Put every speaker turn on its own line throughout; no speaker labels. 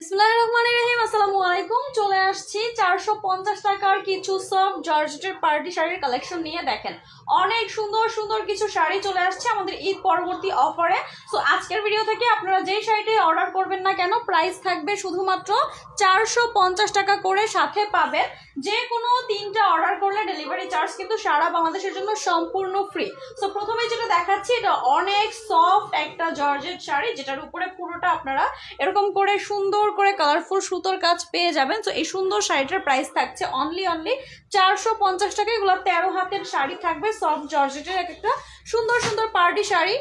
বিসমিল্লাহিররহমানিররহিম। আসসালামু আলাইকুম। চলে আসছি 450 টাকার কিছু সফট জর্জেটের পার্টি শাড়ির কালেকশন নিয়ে। দেখেন অনেক সুন্দর সুন্দর কিছু শাড়ি চলে আসছে আমাদের ঈদ পরবর্তী অফারে। সো আজকের ভিডিও থেকে আপনারা যেই শাড়িটি অর্ডার করবেন না কেন, প্রাইস থাকবে শুধুমাত্র 450 টাকা করে। সাথে পাবেন যে কোনো 3টা অর্ডার করলে ডেলিভারি চার্জ কিন্তু সারা বাংলাদেশের জন্য সম্পূর্ণ ফ্রি। সো প্রথমে যেটা দেখাচ্ছি, এটা অনেক সফট একটা জর্জেট শাড়ি, যেটার উপরে পুরোটা আপনারা এরকম করে সুন্দর করে কালারফুল সুতোর কাজ পেয়ে যাবেন। তো এই সুন্দর শাড়িটার প্রাইস থাকছে অনলি 450 টাকা। এগুলো 13 হাতের শাড়ি থাকবে, সফট জর্জেটের একটা সুন্দর সুন্দর পার্টি শাড়ি।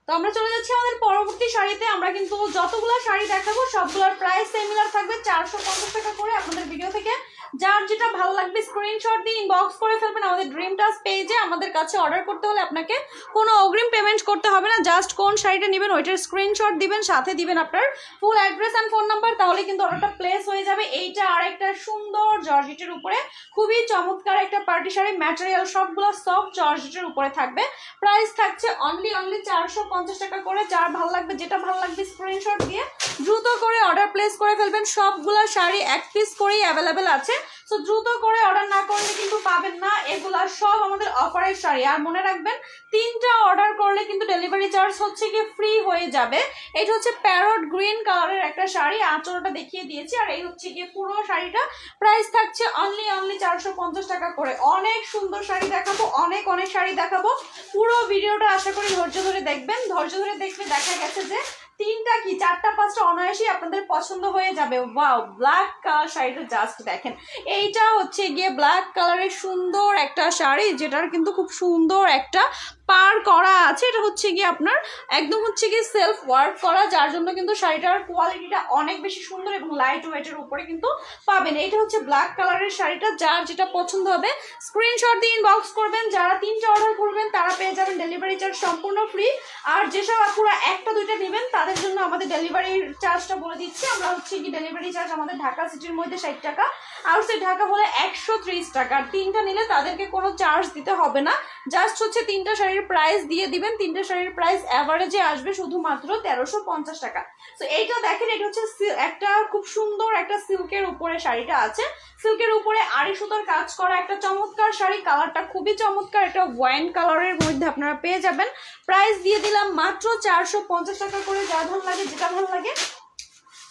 তো আমরা চলে যাচ্ছি আমাদের পরবর্তী শাড়িতে। আমরা কিন্তু যতগুলো শাড়ি দেখাবো সবগুলোর প্রাইস সিমিলার থাকবে 450 টাকা করে। আপনাদের ভিডিও থেকে যার যেটা ভালো লাগবে স্ক্রিনশট দিয়ে ইনবক্স করে ফেলবেন আমাদের ড্রিম টাচ পেজে। আমাদের কাছে অর্ডার করতে হলে আপনাকে কোনো অগ্রিম পেমেন্ট করতে হবে না, জাস্ট কোন শাড়িটা নেবেন ওইটার স্ক্রিনশট দিবেন, সাথে দিবেন আপনার full address and phone number, তাহলে কিন্তু অর্ডারটা প্লেস হয়ে যাবে। এইটা আর একটা সুন্দর জর্জেটের উপরে খুবই চমৎকার একটা পার্টি শাড়ি, ম্যাটেরিয়াল সবগুলো সফট জর্জেটের উপরে থাকবে। প্রাইস থাকছে অনলি 450 টাকা করে। যার ভালো লাগবে, যেটা ভালো লাগবে স্ক্রিনশট দিয়ে দ্রুত করে অর্ডার প্লেস করে ফেলবেন। সবগুলা শাড়ি এক পিস করেই অ্যাভেলেবেল আছে, তো দ্রুত করে অর্ডার না করলে কিন্তু পাবেন না। এগুলা সব আমাদের অফারের শাড়ি। আর মনে রাখবেন 3টা অর্ডার করলে কিন্তু ডেলিভারি চার্জ হচ্ছে কি ফ্রি হয়ে যাবে। এটা হচ্ছে প্যারট গ্রিন কালারের একটা শাড়ি, আঁচলটা দেখিয়ে দিয়েছি। আর এই হচ্ছে গিয়ে পুরো শাড়িটা। প্রাইস থাকছে অনলি 450 টাকা করে। অনেক সুন্দর শাড়ি দেখাবো, অনেক শাড়ি দেখাবো। পুরো ভিডিওটা আশা করি ধৈর্য ধরে দেখবেন। ধৈর্য ধরে দেখলে দেখা গেছে যে 3টা কি 4টা 5টা অনায়াসই আপনাদের পছন্দ হয়ে যাবে। ওয়াও, ব্ল্যাক কালার শাড়িটা জাস্ট দেখেন। এইটা হচ্ছে গিয়ে ব্ল্যাক কালারের সুন্দর একটা শাড়ি, যেটার কিন্তু খুব সুন্দর একটা পার করা আছে। এটা হচ্ছে গিয়ে আপনার একদম হচ্ছে গিয়ে সেলফ ওয়ার্ক করা, যার জন্য কিন্তু শাড়িটার কোয়ালিটিটা অনেক বেশি সুন্দর এবং লাইট ওয়েটের উপরে কিন্তু পাবেন। এটা হচ্ছে ব্ল্যাক কালারের শাড়িটা। যার যেটা পছন্দ হবে স্ক্রিনশট দিয়ে ইনবক্স করবেন। যারা 3টা অর্ডার করবেন তারা পেয়ে যাবেন ডেলিভারি চার্জ সম্পূর্ণ ফ্রি। আর যেসব আপুরা 1টা 2টা নেবেন তাদের জন্য আমাদের ডেলিভারির চার্জটা বলে দিচ্ছি। আমরা হচ্ছে কি ডেলিভারি চার্জ আমাদের ঢাকা সিটির মধ্যে 60 টাকা, আউটসাইড ঢাকা হলে 130 টাকা। আর 3টা নিলে তাদেরকে কোনো চার্জ দিতে হবে না, জাস্ট হচ্ছে 3টা শাড়ির প্রাইস দিয়ে দিবেন। 3টা শাড়ির প্রাইস অ্যাভারেজে আসবে শুধুমাত্র 1350 টাকা। তো এইটা দেখেন, এটা হচ্ছে একটা খুব সুন্দর একটা সিল্কের উপরে শাড়িটা আছে। সিল্কের উপরে আড়ি সুতার কাজ করা একটা চমৎকার শাড়ি। কালারটা খুবই চমৎকার, এটা ওয়াইন কালারের মধ্যে আপনারা পেয়ে যাবেন। প্রাইস দিয়ে দিলাম মাত্র 450 টাকা করে। যার ভালো লাগে, যেটা ভালো লাগে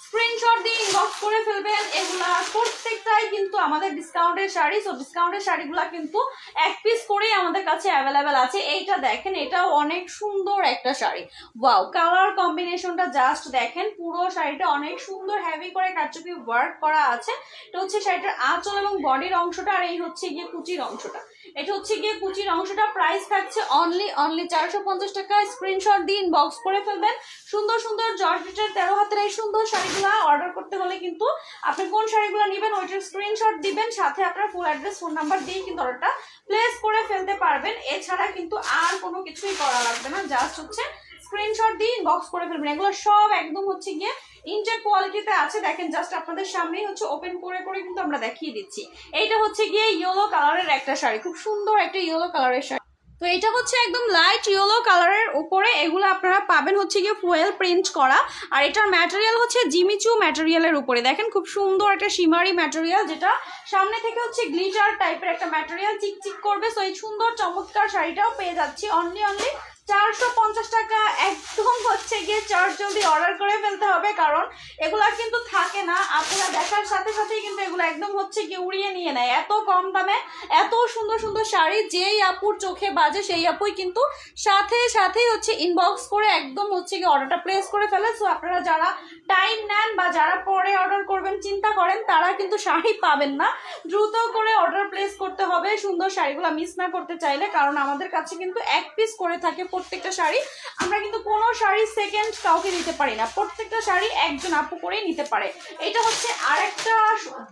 স্ক্রিনশট দিয়ে ইনবক্স করে ফেলবেন। এগুলা প্রত্যেকটাই কিন্তু আমাদের ডিসকাউন্টের শাড়ি। সো ডিসকাউন্টের শাড়িগুলা কিন্তু এক পিস করেই আমাদের কাছে অ্যাভেলেবেল আছে। এইটা দেখেন, এটাও অনেক সুন্দর একটা শাড়ি। ওয়াও, কালার কম্বিনেশনটা জাস্ট দেখেন। পুরো শাড়িটা অনেক সুন্দর হেভি করে কারচুপি ওয়ার্ক করা আছে। এটা হচ্ছে শাড়িটার আঁচল এবং বডির অংশটা, আর এই হচ্ছে গিয়ে কুচির অংশটা। এটা হচ্ছে গিয়ে কুচির অংশটা। প্রাইস থাকছে অনলি 450 টাকা। স্ক্রিনশট দিয়ে ইনবক্স করে ফেলবেন। সুন্দর সুন্দর জর্জেটের 13 হাতের এই সুন্দর শাড়িগুলো অর্ডার করতে হলে কিন্তু আপনি কোন শাড়িগুলো নেবেন ওইটার স্ক্রিনশট দিবেন, সাথে আপনার ফুল অ্যাড্রেস ফোন নাম্বার দিয়ে কিন্তু অর্ডারটা প্লেস করে ফেলতে পারবেন। এছাড়া কিন্তু আর কোনো কিছুই করা লাগবে না, জাস্ট হচ্ছে স্ক্রিনশট দিয়ে ইনবক্স করে ফেলবেন। এগুলো সব একদম হচ্ছে গিয়ে ইনটেক কোয়ালিটিতে আছে। দেখেন জাস্ট আপনাদের সামনেই হচ্ছে ওপেন করে করে কিন্তু আমরা দেখিয়ে দিচ্ছি। এইটা হচ্ছে গিয়ে ইয়েলো কালারের একটা শাড়ি, খুব সুন্দর একটা ইয়েলো কালারের শাড়ি। তো এটা হচ্ছে একদম লাইট ইয়েলো কালারের উপরে। এগুলো আপনারা পাবেন হচ্ছে গিয়ে ফুয়েল প্রিন্ট করা। আর এটার ম্যাটেরিয়াল হচ্ছে জিমিচু ম্যাটেরিয়ালের উপরে। দেখেন খুব সুন্দর একটা শিমারি ম্যাটেরিয়াল, যেটা সামনে থেকে হচ্ছে গ্লিটার টাইপের একটা ম্যাটেরিয়াল, চিকচিক করবে। সো এই সুন্দর চমৎকার শাড়িটাও পেয়ে যাচ্ছি অনলি 450 টাকা। একদম হচ্ছে গিয়ে জলদি অর্ডার করে ফেলতে হবে, কারণ এগুলা কিন্তু থাকে না। আপনারা দেখার সাথে সাথেই কিন্তু এগুলো একদম হচ্ছে গিয়ে উড়িয়ে নিয়ে নেয়। এত কম দামে এত সুন্দর সুন্দর শাড়ি যেই আপুর চোখে বাজে সেই আপুই কিন্তু সাথে সাথেই হচ্ছে ইনবক্স করে একদম হচ্ছে গিয়ে অর্ডারটা প্লেস করে ফেলে। সো আপনারা যারা টাইম নেন বা যারা পরে অর্ডার করবেন চিন্তা করেন, তারা কিন্তু শাড়ি পাবেন না। দ্রুত করে অর্ডার প্লেস করতে হবে সুন্দর শাড়িগুলো মিস না করতে চাইলে, কারণ আমাদের কাছে কিন্তু এক পিস করে থাকে প্রত্যেকটা শাড়ি। আমরা কিন্তু কোনো শাড়ি সেকেন্ড কাউকে দিতে পারি না, প্রত্যেকটা শাড়ি একজন আপু করেই নিতে পারে। এটা হচ্ছে আরেকটা,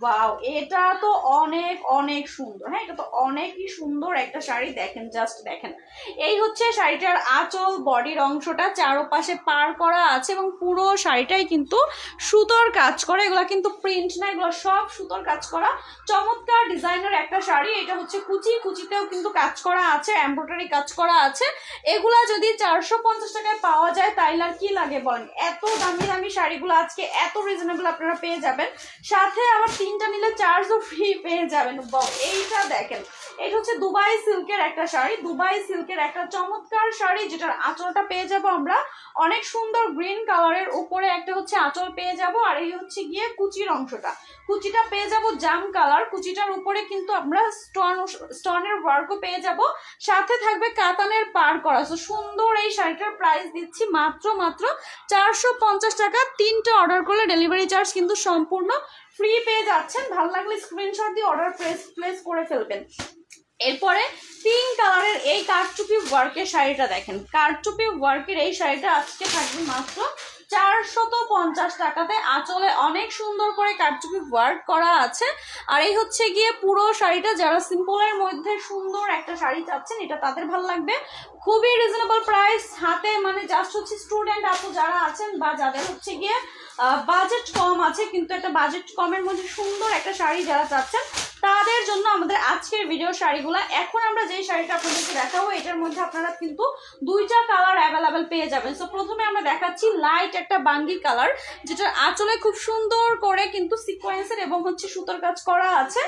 ওয়াও, এটা তো অনেক সুন্দর। হ্যাঁ, এটা তো অনেকই সুন্দর একটা শাড়ি। দেখেন জাস্ট দেখেন, এই হচ্ছে শাড়িটার আঁচল বডির অংশটা, চারপাশে পার করা আছে এবং পুরো শাড়িটাই কিন্তু সুতোর কাজ করে। এগুলা কিন্তু কিন্তু প্রিন্ট না, এগুলো সব সুতোর কাজ করা চমৎকার ডিজাইনের একটা শাড়ি। এটা হচ্ছে কুচিতেও কিন্তু কাজ করা আছে, এমব্রয়ডারি কাজ করা আছে। এগুলা যদি 450 টাকায় পাওয়া যায় তাইলে আর কি লাগে বলেন। এত দামি দামি শাড়িগুলো আজকে এত রিজনেবল আপনারা পেয়ে যাবেন, সাথে আবার 3টা নিলে চার্জও ফ্রি পেয়ে যাবেন। এইটা দেখেন, এটা হচ্ছে দুবাই সিল্কের একটা শাড়ি, দুবাই সিল্কের একটা চমৎকার শাড়ি, যেটার আঁচলটা পেয়ে যাব আমরা অনেক সুন্দর গ্রিন কালারের উপরে একটা হচ্ছে আঁচল পেয়ে যাব। আর এই হচ্ছে গিয়ে কুচির অংশটা, কুচিটা পেয়ে যাব জাম কালার, কুচিটার উপরে কিন্তু আমরা স্টোনের ওয়ার্কও পেয়ে যাব, সাথে থাকবে কাতানের পার করা। তো সুন্দর এই শাড়িটার প্রাইস দিচ্ছি মাত্র 450 টাকা। 3টা অর্ডার করলে ডেলিভারি চার্জ কিন্তু সম্পূর্ণ ফ্রি পেয়ে যাচ্ছেন। ভালো লাগলে স্ক্রিনশট দিয়ে অর্ডার প্লেস করে ফেলবেন। এরপরে 3 কালারের এই কারচুপি ওয়ার্কের শাড়িটা দেখেন, কারচুপি ওয়ার্কের এই শাড়িটা আজকে থাকবে মাত্র 450 টাকাতে। আঁচলে অনেক সুন্দর করে কারচুপি ওয়ার্ক করা আছে। আর এই হচ্ছে গিয়ে পুরো শাড়িটা, যারা সিম্পলের মধ্যে সুন্দর একটা শাড়ি চাচ্ছেন এটা তাদের ভালো লাগবে। খুবই রিজনেবল প্রাইস, হাতে মানে জাস্ট হচ্ছে স্টুডেন্ট আপু যারা আছেন বা যাদের হচ্ছে গিয়ে বাজেট কম আছে, কিন্তু একটা বাজেট কমের মধ্যে সুন্দর একটা শাড়ি যারা চাচ্ছেন তাদের জন্য আমাদের আজকের ভিডিও শাড়িগুলা। এখন আমরা যেই শাড়িটা আপনাদেরকে দেখাবো এটার মধ্যে আপনারা কিন্তু 2টা কালার অ্যাভেলেবেল পেয়ে যাবেন। তো প্রথমে আমরা দেখাচ্ছি লাইট একটা বাঙ্গি কালার, যেটার আঁচলে খুব সুন্দর করে কিন্তু সিকোয়েন্সের এবং হচ্ছে সুতোর কাজ করা আছে।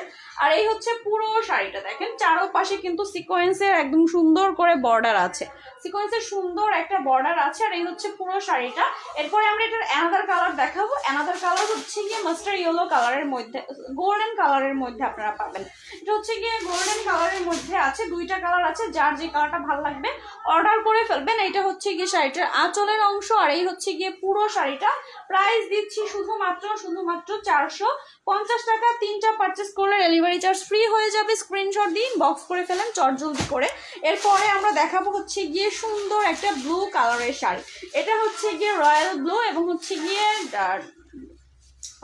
আর এই হচ্ছে পুরো শাড়িটা দেখেন, চারপাশে কিন্তু সিকোয়েন্সের একদম সুন্দর করে বর্ডার আছে, সিকোয়েন্সের সুন্দর একটা বর্ডার আছে। আর এই হচ্ছে পুরো শাড়িটা। এরপরে আমরা এটার অ্যানাদার কালার দেখাবো। অ্যানাদার কালার হচ্ছে গিয়ে মাস্টার ইয়েলো কালারের মধ্যে, গোল্ডেন কালারের মধ্যে আপনারা পাবেন। এটা হচ্ছে গিয়ে গোল্ডেন কালারের মধ্যে আছে, 2টা কালার আছে, যার যে কালারটা ভালো লাগবে অর্ডার করে ফেলবেন। এটা হচ্ছে গিয়ে শাড়িটার আঁচলের অংশ। আর এই হচ্ছে গিয়ে পুরো শাড়িটা প্রাইস দিচ্ছি শুধুমাত্র 450 টাকা। 3টা পারচেস করলে ডেলিভারি চার্জ ফ্রি হয়ে যাবে। স্ক্রিনশট দিয়ে ইনবক্স করে ফেলেন চটজলদি করে। এরপরে আমরা দেখাবো হচ্ছে গিয়ে সুন্দর একটা ব্লু কালারের শাড়ি। এটা হচ্ছে গিয়ে রয়্যাল ব্লু এবং হচ্ছে গিয়ে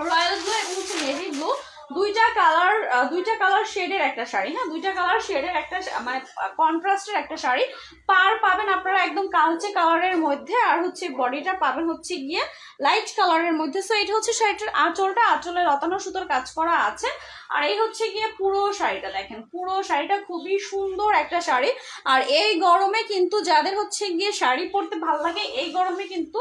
রয়্যাল ব্লু এবং হচ্ছে নেভি ব্লু, 2টা কালার শেডের একটা শাড়ি। হ্যাঁ, 2টা কালার শেডের একটা মানে কন্ট্রাস্টের একটা শাড়ি। পার পাবেন আপনারা একদম কালচে কালারের মধ্যে, আর হচ্ছে বডিটা পাবেন হচ্ছে গিয়ে লাইট কালারের মধ্যে। সো এটা হচ্ছে শাড়িটার আঁচলটা, আঁচলে লতানো সুতোর কাজ করা আছে। আর এই হচ্ছে গিয়ে পুরো শাড়িটা দেখেন, পুরো শাড়িটা খুবই সুন্দর একটা শাড়ি। আর এই গরমে কিন্তু যাদের হচ্ছে গিয়ে শাড়ি পরতে ভালো লাগে, এই গরমে কিন্তু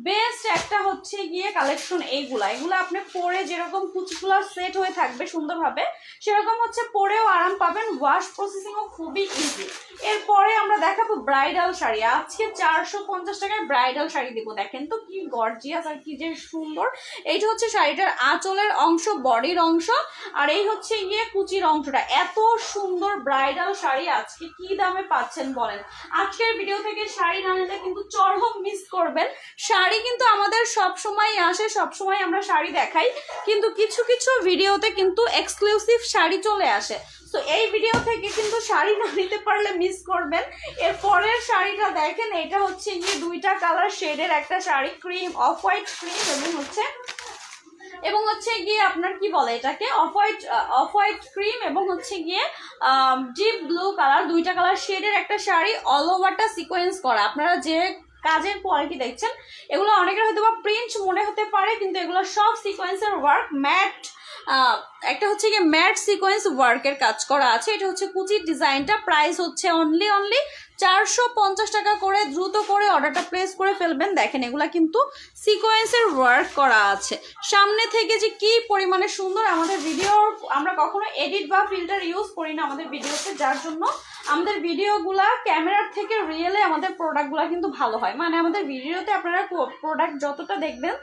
বেস্ট একটা হচ্ছে গিয়ে কালেকশন এগুলা আপনি পরে যেরকম কুচিগুলা সেট হয়ে থাকবে সুন্দরভাবে, সেরকম হচ্ছে পরেও আরাম পাবেন। ওয়াশ প্রসেসিংও খুবই ইজি। এরপরে আমরা দেখাবো ব্রাইডাল শাড়ি। আজকে 450 টাকায় ব্রাইডাল শাড়ি দিব। দেখেন তো কি গর্জিয়াস আর কি যে সুন্দর। এইটা হচ্ছে শাড়িটার আঁচলের অংশ, বডির অংশ। আর এই হচ্ছে গিয়ে কুচির অংশটা। এত সুন্দর ব্রাইডাল শাড়ি আজকে কি দামে পাচ্ছেন বলেন। আজকের ভিডিও থেকে শাড়ি না নিলে কিন্তু চরম মিস করবেন। শাড়ি কিন্তু আমাদের সব সময় আসে, সব সময় আমরা শাড়ি দেখাই, কিন্তু কিছু কিছু ভিডিওতে কিন্তু এক্সক্লুসিভ শাড়ি চলে আসে। তো এই ভিডিও থেকে কিন্তু শাড়ি না নিতে পারলে মিস করবেন। এর পরের শাড়িটা দেখেন, এটা হচ্ছে গিয়ে 2টা কালার শেডের একটা sari, cream, off white cream এবং হচ্ছে গিয়ে আপনার কি বলে এটাকে অফ হোয়াইট ক্রিম এবং হচ্ছে গিয়ে ডিপ ব্লু কালার, 2টা কালার শেডের একটা শাড়ি। অল ওভারটা সিকোয়েন্স করা। আপনারা যে কাজের কোয়ালিটি দেখছেন এগুলো অনেকের হয়তো বা প্রিন্ট মনে হতে পারে, কিন্তু এগুলো সব সিকোয়েন্সের ওয়ার্ক, ম্যাট একটা হচ্ছে গিয়ে ম্যাট সিকোয়েন্স ওয়ার্কের কাজ করা আছে। এটা হচ্ছে কুচির ডিজাইনটা। প্রাইস হচ্ছে অনলি 450 টাকা করে। দ্রুত করে অর্ডারটা প্লেস করে ফেলবেন। দেখেন এগুলা কিন্তু সিকোয়েন্সের ওয়ার্ক করা আছে। সামনে থেকে যে কি পরিমাণে সুন্দর। আমাদের ভিডিও আমরা কখনো এডিট বা ফিল্টার ইউজ করি না আমাদের ভিডিওতে, যার জন্য আমাদের ভিডিওগুলা ক্যামেরার থেকে রিয়েলে আমাদের প্রোডাক্টগুলা কিন্তু ভালো হয়। মানে আমাদের ভিডিওতে আপনারা প্রোডাক্ট যতটা দেখবেন,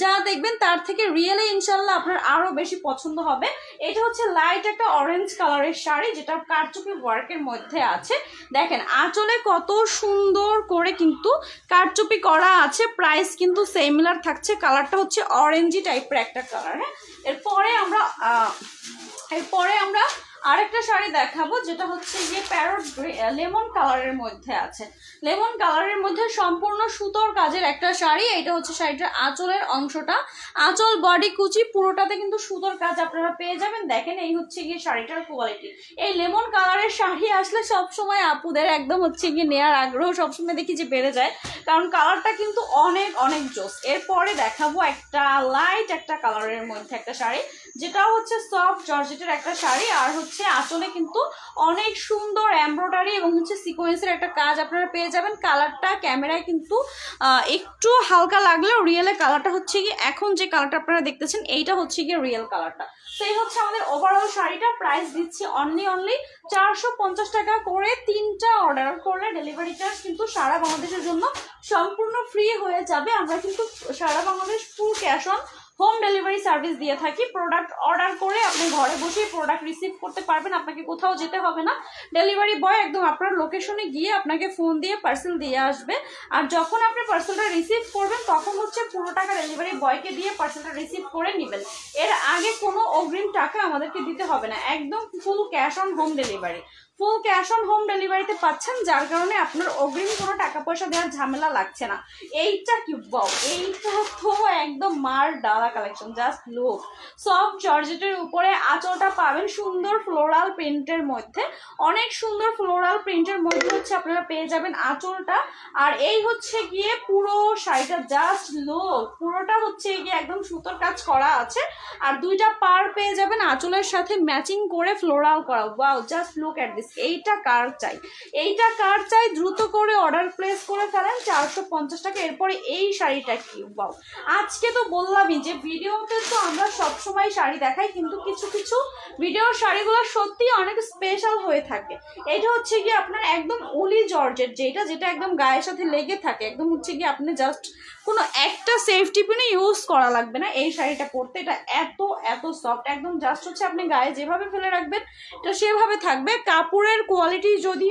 যা দেখবেন তার থেকে রিয়েলে ইনশাল্লাহ আপনার আরো বেশি পছন্দ হবে। এটা হচ্ছে লাইট একটা অরেঞ্জ কালারের শাড়ি, যেটা কারচুপি ওয়ার্কের মধ্যে আছে। দেখেন আঁচলে কত সুন্দর করে কিন্তু কারচুপি করা আছে। প্রাইস কিন্তু সিমিলার থাকছে। কালারটা হচ্ছে অরেঞ্জি টাইপের একটা কালার। হ্যাঁ, এরপরে আমরা আরেকটা শাড়ি দেখাবো যেটা হচ্ছে গিয়ে প্যারট লেমন কালারের মধ্যে আছে। লেমন কালারের মধ্যে সম্পূর্ণ সুতোর কাজের একটা শাড়ি। এটা হচ্ছে শাড়িটার আঁচলের অংশটা, আঁচল বডি কুচি পুরোটাতে কিন্তু সুতোর কাজ আপনারা পেয়ে যাবেন। দেখেন এই হচ্ছে গিয়ে শাড়িটার কোয়ালিটি। এই লেমন কালারের শাড়ি আসলে সবসময় আপুদের একদম হচ্ছে গিয়ে নেওয়ার আগ্রহ সবসময় দেখি যে বেড়ে যায়, কারণ কালারটা কিন্তু অনেক অনেক জোস। এরপরে দেখাবো একটা লাইট একটা কালারের মধ্যে একটা শাড়ি, যেটা হচ্ছে সফট জর্জেটের একটা শাড়ি। আর হচ্ছে আঁচলে কিন্তু অনেক সুন্দর এমব্রয়ডারি এবং হচ্ছে সিকোয়েন্সের একটা কাজ আপনারা পেয়ে যাবেন। কালারটা ক্যামেরায় কিন্তু একটু হালকা লাগলেও রিয়েলে কালারটা হচ্ছে কি এখন যে কালারটা আপনারা দেখতেছেন এইটা হচ্ছে গিয়ে রিয়েল কালারটা। তো এই হচ্ছে আমাদের ওভারঅল শাড়িটা। প্রাইস দিচ্ছি অনলি 450 টাকা করে। 3টা অর্ডার করলে ডেলিভারি চার্জ কিন্তু সারা বাংলাদেশের জন্য সম্পূর্ণ ফ্রি হয়ে যাবে। আমরা কিন্তু সারা Bangladesh full cash on home delivery service দিয়ে থাকি। প্রোডাক্ট অর্ডার করে আপনি ঘরে বসেই প্রোডাক্ট রিসিভ করতে পারবেন, আপনাকে কোথাও যেতে হবে না। ডেলিভারি বয় একদম আপনার লোকেশনে গিয়ে আপনাকে ফোন দিয়ে পার্সেল দিয়ে আসবে। আর যখন আপনি পার্সেলটা রিসিভ করবেন তখন হচ্ছে পুরো টাকা ডেলিভারি বয়কে দিয়ে পার্সেলটা রিসিভ করে নেবেন। এর আগে কোনো অগ্রিম টাকা আমাদেরকে দিতে হবে না, একদম ফুল cash on home delivery. Full cash on home ডেলিভারিতে পাচ্ছেন, যার কারণে আপনার অগ্রিম কোনো টাকা পয়সা দেওয়ার ঝামেলা লাগছে না। এইটা কি বাও, এইটা তো একদম মার ডালা কালেকশন। জাস্ট লুক, সফট জর্জেটের উপরে আঁচলটা পাবেন সুন্দর ফ্লোরাল প্রিন্টের মধ্যে, অনেক সুন্দর ফ্লোরাল প্রিন্টের মধ্যে হচ্ছে আপনারা পেয়ে যাবেন আঁচলটা। আর এই হচ্ছে গিয়ে পুরো শাড়িটা, জাস্ট লুক, পুরোটা হচ্ছে গিয়ে একদম সুতোর কাজ করা আছে। আর 2টা পার পেয়ে যাবেন আঁচলের সাথে ম্যাচিং করে ফ্লোরাল করা। Wow, just look at this. এইটা কার চাই, এইটা কার চাই, দ্রুত করে অর্ডার প্লেস করে ফেলেন। 450 টাকা। এরপরে এই শাড়িটা কি ওয়াও, আজকে তো বললামই যে ভিডিওতে তো আমরা সবসময় শাড়ি দেখাই, কিন্তু কিছু কিছু ভিডিওর শাড়িগুলো সত্যি অনেক স্পেশাল হয়ে থাকে। এটা হচ্ছে গিয়ে আপনার একদম উলি জর্জেট, যেটা একদম গায়ের সাথে লেগে থাকে, একদম হচ্ছে গিয়ে আপনি জাস্ট কোনো একটা সেফটি পিনে ইউজ করা লাগবে না এই শাড়িটা পরতে। এটা এত এত সফট, একদম জাস্ট হচ্ছে আপনি গায়ে যেভাবে ফেলে রাখবেন এটা সেভাবে থাকবে। কাপড়ের কোয়ালিটি যদি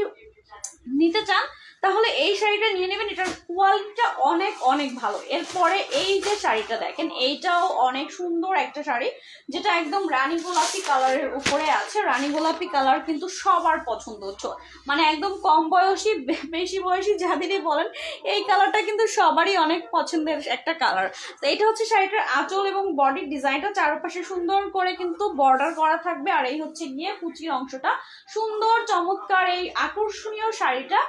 নিতে চান তাহলে এই শাড়িটা নিয়ে নেবেন, এটার কোয়ালিটিটা অনেক অনেক ভালো। এরপরে এই যে শাড়িটা দেখেন, এইটাও অনেক সুন্দর একটা শাড়ি, যেটা একদম রানী গোলাপি কালারের উপরে আছে। রানী গোলাপি কালার কিন্তু সবার পছন্দ হচ্ছে, মানে একদম কম বয়সী বেশি বয়সী যাদেরই বলেন এই কালারটা কিন্তু সবারই অনেক পছন্দের একটা কালার। তো এটা হচ্ছে শাড়িটার আঁচল এবং বডির ডিজাইনটা, চারপাশে সুন্দর করে কিন্তু বর্ডার করা থাকবে। আর এই হচ্ছে গিয়ে কুচির অংশটা সুন্দর চমৎকার। এই আকর্ষণীয় শাড়িটা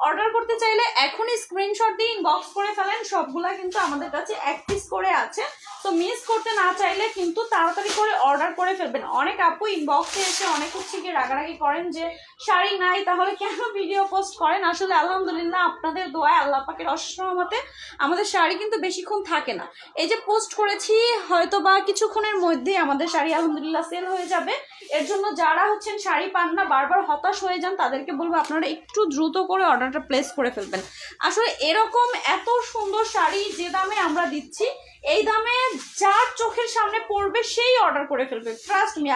অর্ডার করতে চাইলে এখনই স্ক্রিনশট দিয়ে ইনবক্স করে ফেলেন। সবগুলা কিন্তু আমাদের কাছে 1 পিস করে আছে, তো মিস করতে না চাইলে কিন্তু তাড়াতাড়ি করে অর্ডার করে ফেলবেন। অনেক আপু ইনবক্সে এসে অনেক হচ্ছে গিয়ে রাগারাগি করেন যে শাড়ি নাই তাহলে কেন ভিডিও পোস্ট করেন। আসলে আলহামদুলিল্লাহ আপনাদের দোয়ায়, আল্লাহ পাকের অশেষ রহমতে আমাদের শাড়ি কিন্তু বেশিক্ষণ থাকে না। এই যে পোস্ট করেছি হয়তো বা কিছুক্ষণের মধ্যেই আমাদের শাড়ি আলহামদুলিল্লাহ সেল হয়ে যাবে। এর জন্য যারা হচ্ছেন শাড়ি পান না, বারবার হতাশ হয়ে যান, তাদেরকে বলবো আপনারা একটু দ্রুত করে অর্ডারটা প্লেস করে ফেলবেন। আসলে এরকম এত সুন্দর শাড়ি যে দামে আমরা দিচ্ছি, এই দামে যার চোখের সামনে পড়বে সেই অর্ডার করে ফেলবে। ট্রাস্ট মি,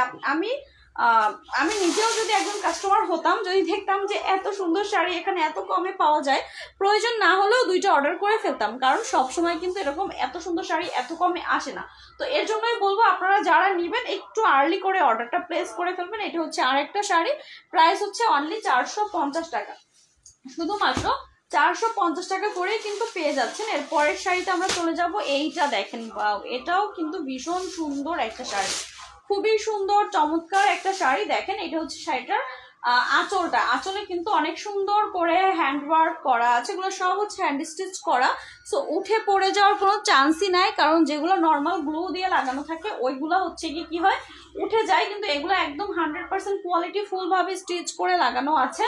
আমি নিজেও যদি একজন কাস্টমার হতাম, যদি দেখতাম যে এত সুন্দর শাড়ি এখানে এত কমে পাওয়া যায়, প্রয়োজন না হলেও 2টা অর্ডার করে ফেলতাম, কারণ সবসময় কিন্তু এরকম এত সুন্দর শাড়ি এত কমে আসে না। তো এর জন্যই বলবো আপনারা যারা নেবেন একটু আর্লি করে অর্ডারটা প্লেস করে ফেলবেন। এটা হচ্ছে আরেকটা শাড়ি, প্রাইস হচ্ছে অনলি 450 টাকা, শুধুমাত্র 450 টাকা করে কিন্তু পেয়ে যাচ্ছেন। এর পরের শাড়িতে আমরা চলে যাব। এইটা দেখেন, ওয়াও, এটাও কিন্তু ভীষণ সুন্দর একটা শাড়ি, খুবই সুন্দর চমৎকার একটা শাড়ি। দেখেন এটা হচ্ছে শাড়িটার আঁচলটা, আঁচলে কিন্তু অনেক সুন্দর করে হ্যান্ডওয়ার্ক করা আছে, এগুলো সব হচ্ছে হ্যান্ড স্টিচ করা। সো উঠে পড়ে যাওয়ার কোনো চান্সই নাই, কারণ যেগুলো নর্মাল গ্লু দিয়ে লাগানো থাকে ওইগুলো হচ্ছে কি হয় উঠে যায়, কিন্তু এগুলো একদম 100% কোয়ালিটি ফুল ভাবে স্টিচ করে লাগানো আছে,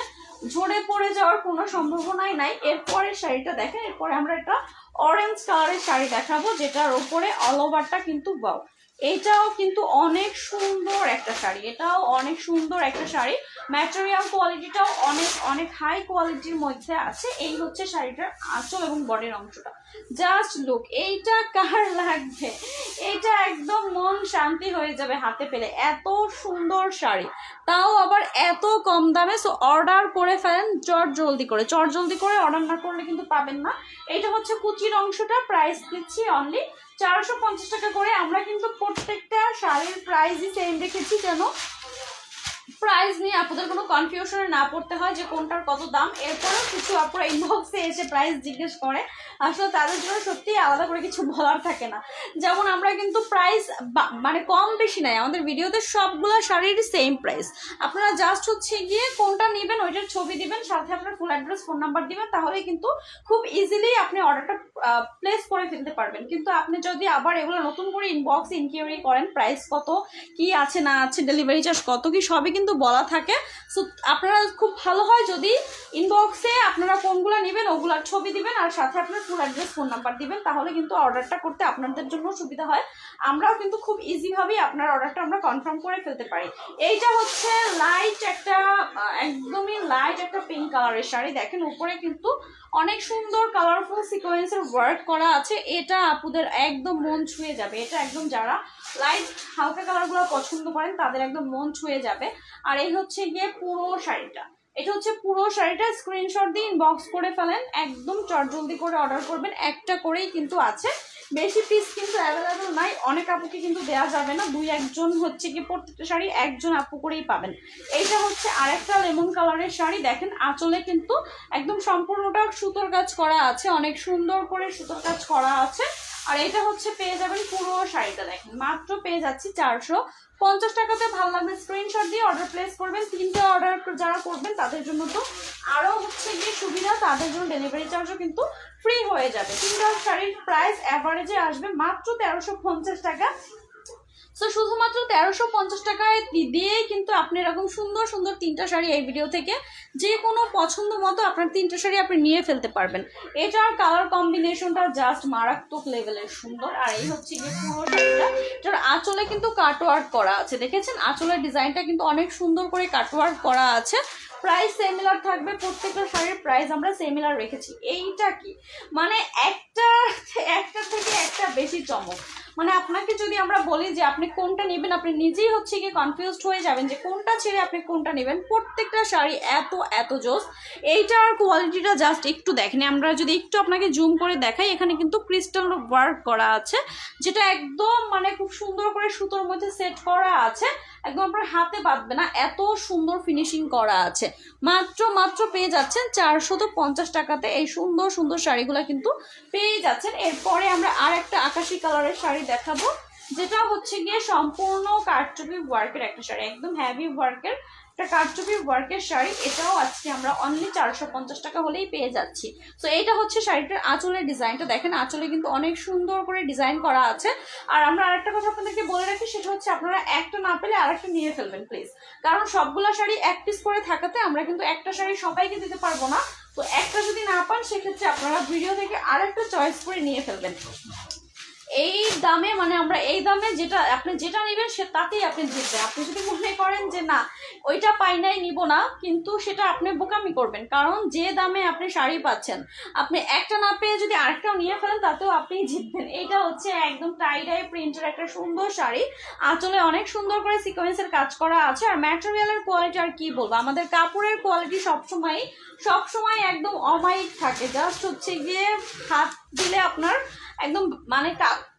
ঝরে পড়ে যাওয়ার কোনো সম্ভাবনাই নাই। এরপরের শাড়িটা দেখেন, এরপরে আমরা একটা অরেঞ্জ কালারের শাড়ি দেখাবো, যেটার ওপরে অল ওভারটা কিন্তু ওয়াও, এটাও কিন্তু অনেক সুন্দর একটা শাড়ি, এটাও অনেক সুন্দর একটা শাড়ি। ম্যাটেরিয়াল কোয়ালিটিটাও অনেক অনেক হাই কোয়ালিটির মধ্যে আছে। এই হচ্ছে শাড়িটার আঁচল এবং বডির অংশটা, জাস্ট লুক, এইটা কার লাগবে, এটা একদম মন শান্তি হয়ে যাবে হাতে পেলে। এত সুন্দর শাড়ি, তাও আবার এত কম দামে। সো অর্ডার করে ফেলেন চট জলদি করে অর্ডার না করলে কিন্তু পাবেন না। এটা হচ্ছে কুচির অংশটা, প্রাইস দিচ্ছি অনলি 450 টাকা করে। আমরা কিন্তু প্রত্যেকটা শাড়ির প্রাইসই সেম রেখেছি, যেন প্রাইস নিয়ে আপনাদের কোনো কনফিউশনে না পড়তে হয় যে কোনটার কত দাম। এরপরেও কিছু আপনারা ইনবক্সে এসে প্রাইস জিজ্ঞেস করে, আসলে তাদের জন্য সত্যিই আলাদা করে কিছু বলার থাকে না। যেমন আমরা কিন্তু প্রাইস মানে কম বেশি নাই, আমাদের ভিডিওতে সবগুলো শাড়ির সেম প্রাইস। আপনারা জাস্ট হচ্ছে গিয়ে কোনটা নেবেন ওইটার ছবি দিবেন, সাথে আপনার ফুল অ্যাড্রেস ফোন নাম্বার দিবেন, তাহলে কিন্তু খুব ইজিলি আপনি অর্ডারটা প্লেস করে ফেলতে পারবেন। কিন্তু আপনি যদি আবার এগুলো নতুন করে ইনবক্স ইনকোয়ারি করেন প্রাইস কত কি আছে না আছে, ডেলিভারি চার্জ কত কি, সবই কিন্তু বলা থাকে। সো আপনারা খুব ভালো হয় যদি ইনবক্সে আপনারা কোনগুলো নেবেন ওগুলার ছবি দিবেন আর সাথে আপনার ফুল অ্যাড্রেস ফোন নাম্বার দিবেন, তাহলে কিন্তু অর্ডারটা করতে আপনাদের জন্য সুবিধা হয়। আমরাও কিন্তু খুব ইজিভাবেই আপনার অর্ডারটা আমরা কনফার্ম করে ফেলতে পারি। এইটা হচ্ছে লাইট একটা একদমই লাইট একটা পিঙ্ক কালারের শাড়ি। দেখেন উপরে কিন্তু অনেক সুন্দর কালারফুল সিকোয়েন্সের ওয়ার্ক করা আছে। এটা আপুদের একদম মন ছুঁয়ে যাবে। এটা একদম যারা লাইট হালকা কালারগুলো পছন্দ করেন তাদের একদম মন ছুঁয়ে যাবে। আর এই হচ্ছে গিয়ে পুরো শাড়িটা, এটা হচ্ছে পুরো শাড়িটা। স্ক্রিনশট দিয়ে ইনবক্স করে ফেলেন, একদম চটজলদি করে অর্ডার করবেন। একটা করেই কিন্তু আছে, বেশি পিস কিন্তু অ্যাভেলেবেল নাই। অনেক আপুকে কিন্তু দেওয়া যাবে না, 2-1 হচ্ছে কি প্রত্যেকটা শাড়ি একজন আপু করেই পাবেন। এইটা হচ্ছে আরেকটা লেমন কালারের শাড়ি। দেখেন আঁচলে কিন্তু একদম সম্পূর্ণটা সুতোর কাজ করা আছে, অনেক সুন্দর করে সুতোর কাজ করা আছে। আর এটা হচ্ছে পেয়ে যাবেন পুরো শাড়িটা, দেখেন মাত্র পেয়ে যাচ্ছি 450 টাকাতে। ভালো লাগবে স্ক্রিনশট দিয়ে অর্ডার প্লেস করবেন। 3টে অর্ডার যারা করবেন তাদের জন্য তো আরও হচ্ছে গিয়ে সুবিধা, তাদের জন্য ডেলিভারি চার্জও কিন্তু ফ্রি হয়ে যাবে। 3টা শাড়ির প্রাইস অ্যাভারেজে আসবে মাত্র 1350 টাকা। সো শুধুমাত্র 1350 টাকায় দিয়েই কিন্তু আপনি এরকম সুন্দর সুন্দর 3টা শাড়ি এই ভিডিও থেকে যে কোনো পছন্দ মতো আপনার 3টা শাড়ি আপনি নিয়ে ফেলতে পারবেন। এটার কালার কম্বিনেশনটা জাস্ট মারাত্মক লেভেলের সুন্দর। আর এই হচ্ছে গিয়ে পুরো শাড়িটা, এটার আঁচলে কিন্তু কাটওয়ার্ক করা আছে। দেখেছেন আঁচলের ডিজাইনটা কিন্তু অনেক সুন্দর করে কাটওয়ার্ক করা আছে। প্রাইস সিমিলার থাকবে, প্রত্যেকটা শাড়ির প্রাইস আমরা সিমিলার রেখেছি। এইটা কি মানে একটা থেকে একটা বেশি চমক। মানে আপনাকে যদি আমরা বলি যে আপনি কোনটা নেবেন, আপনি নিজেই হচ্ছে গিয়ে কনফিউজড হয়ে যাবেন যে কোনটা ছেড়ে আপনি কোনটা নেবেন। প্রত্যেকটা শাড়ি এত জোস। এইটার কোয়ালিটিটা জাস্ট একটু দেখেন, আমরা যদি একটু আপনাকে জুম করে দেখাই, এখানে কিন্তু ক্রিস্টাল ওয়ার্ক করা আছে, যেটা একদম মানে খুব সুন্দর করে সুতোর মধ্যে সেট করা আছে, একদম আপনার হাতে বাঁধবে না, এত সুন্দর ফিনিশিং করা আছে। মাত্র পেয়ে যাচ্ছেন 450 টাকাতে এই সুন্দর সুন্দর শাড়িগুলো কিন্তু পেয়ে যাচ্ছেন। এরপরে আমরা আর একটা আকাশি কালারের শাড়ি দেখাবো, যেটা হচ্ছে গিয়ে সম্পূর্ণ কারচুপি ওয়ার্কের একটা শাড়ি, একদম হ্যাভি ওয়ার্কের একটা কারচুপি ওয়ার্কের শাড়ি। এটাও আজকে আমরা অনলি 450 টাকা হলেই পেয়ে যাচ্ছি। তো এইটা হচ্ছে শাড়িটার আঁচলের ডিজাইনটা। দেখেন আঁচলে কিন্তু অনেক সুন্দর করে ডিজাইন করা আছে। আর আমরা আরেকটা কথা আপনাদেরকে বলে রাখি, সেটা হচ্ছে আপনারা একটা না পেলে আরেকটা নিয়ে ফেলবেন প্লিজ, কারণ সবগুলা শাড়ি এক পিস করে থাকাতে আমরা কিন্তু একটা শাড়ি সবাইকে দিতে পারবো না। তো একটা যদি না পান সেক্ষেত্রে আপনারা ভিডিও থেকে আরেকটা চয়েস করে নিয়ে ফেলবেন। এই দামে মানে আমরা এই দামে যেটা আপনি যেটা নেবেন সে তাতেই আপনি জিতবেন। আপনি যদি মনে করেন যে না ওইটা পাই নাই নিব না, কিন্তু সেটা আপনি বোকামি করবেন, কারণ যে দামে আপনি শাড়ি পাচ্ছেন আপনি একটা না পেয়ে যদি আরেকটাও নিয়ে ফেলেন তাতেও আপনি জিতবেন। এইটা হচ্ছে একদম টাই ডাই প্রিন্টের একটা সুন্দর শাড়ি, আঁচলে অনেক সুন্দর করে সিকোয়েন্সের কাজ করা আছে। আর ম্যাটেরিয়ালের কোয়ালিটি আর কি বলবো, আমাদের কাপড়ের কোয়ালিটি সবসময় একদম অমায়িক থাকে। জাস্ট হচ্ছে গিয়ে হাত দিলে আপনার একদম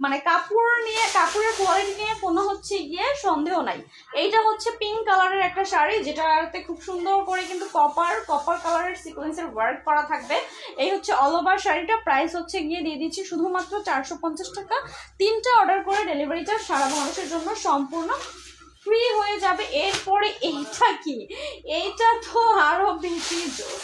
মানে কাপড়ের কোয়ালিটি নিয়ে কোনো হচ্ছে গিয়ে সন্দেহ নাই। এইটা হচ্ছে পিঙ্ক কালারের একটা শাড়ি, যেটাতে খুব সুন্দর করে কিন্তু কপার কালারের সিকোয়েন্সের ওয়ার্ক করা থাকবে। এই হচ্ছে অল ওভার শাড়িটা। প্রাইস হচ্ছে গিয়ে দিয়ে দিচ্ছি শুধুমাত্র 450 টাকা। 3টা অর্ডার করে ডেলিভারি চার্জ সারা বাংলাদেশের জন্য সম্পূর্ণ ফ্রি হয়ে যাবে। এরপরে এইটা কি, এইটা তো আরো বেশি জোর,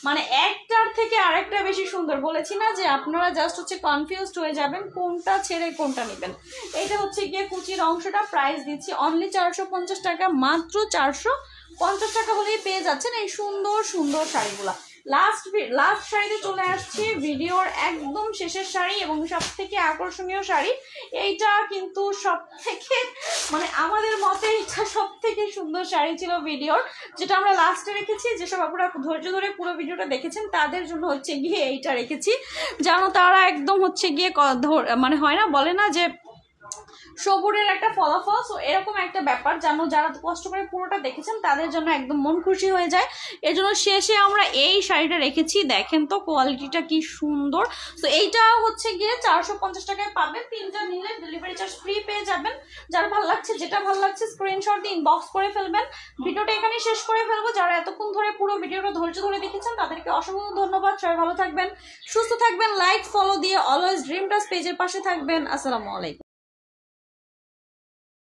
মানে একটার থেকে আরেকটা বেশি সুন্দর। বলেছি না যে আপনারা জাস্ট হচ্ছে কনফিউজড হয়ে যাবেন কোনটা ছেড়ে কোনটা নেবেন। এইটা হচ্ছে গিয়ে কুচির অংশটা। প্রাইস দিচ্ছি অনলি 450 টাকা। মাত্র 450 টাকা হলেই পেয়ে যাচ্ছেন এই সুন্দর সুন্দর শাড়িগুলা। লাস্ট শাড়িতে চলে আসছি, ভিডিওর একদম শেষের শাড়ি এবং সব থেকে আকর্ষণীয় শাড়ি। এইটা কিন্তু সব থেকে মানে আমাদের মতে এটা সব থেকে সুন্দর শাড়ি ছিল ভিডিওর, যেটা আমরা লাস্টে রেখেছি। যেসব আপনারা ধৈর্য ধরে পুরো ভিডিওটা দেখেছেন তাদের জন্য হচ্ছে গিয়ে এইটা রেখেছি, জানো তারা একদম হচ্ছে গিয়ে মানে হয় না, বলে না যে সবুরের একটা ফলাফল। সো এরকম একটা ব্যাপার যেন যারা কষ্ট করে পুরোটা দেখেছেন তাদের জন্য একদম মন খুশি হয়ে যায়। এর জন্য শেষে আমরা এই শাড়িটা রেখেছি, দেখেন তো কোয়ালিটিটা কি সুন্দর। সো এইটা হচ্ছে গিয়ে 450 টাকায় পাবেন, 3টা নিলে ডেলিভারি চার্জ ফ্রি পেয়ে যাবেন। যার ভালো লাগছে, যেটা ভালো লাগছে স্ক্রিনশট দিয়ে ইনবক্স করে ফেলবেন। ভিডিওটা এখানেই শেষ করে ফেলবো। যারা এতক্ষণ ধরে পুরো ভিডিওটা ধৈর্য ধরে দেখেছেন তাদেরকে অসংখ্য ধন্যবাদ। সবাই ভালো থাকবেন, সুস্থ থাকবেন, লাইক ফলো দিয়ে অলওয়েজ ড্রিম টাচ পেজের পাশে থাকবেন। আসসালামু আলাইকুম।